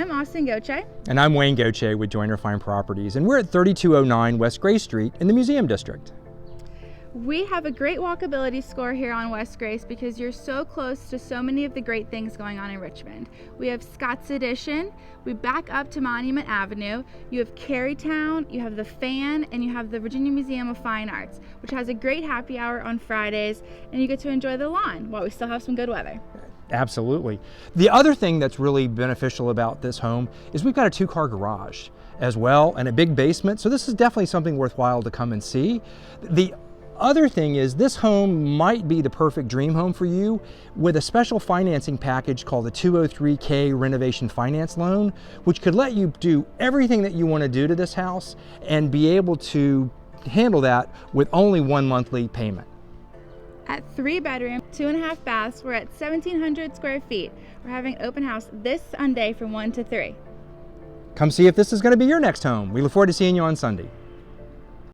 I'm Austin Goche. And I'm Wayne Goche with Joyner Fine Properties, and we're at 3209 West Grace Street in the Museum District. We have a great walkability score here on West Grace because you're so close to so many of the great things going on in Richmond. We have Scott's Addition, we back up to Monument Avenue, you have Carytown, you have the Fan, and you have the Virginia Museum of Fine Arts, which has a great happy hour on Fridays, and you get to enjoy the lawn while we still have some good weather. Absolutely. The other thing that's really beneficial about this home is we've got a 2-car garage as well and a big basement, so this is definitely something worthwhile to come and see. The other thing is this home might be the perfect dream home for you with a special financing package called the 203K Renovation Finance Loan, which could let you do everything that you want to do to this house and be able to handle that with only one monthly payment. At 3-bedroom, 2.5 baths, we're at 1,700 square feet. We're having open house this Sunday from 1 to 3. Come see if this is going to be your next home. We look forward to seeing you on Sunday.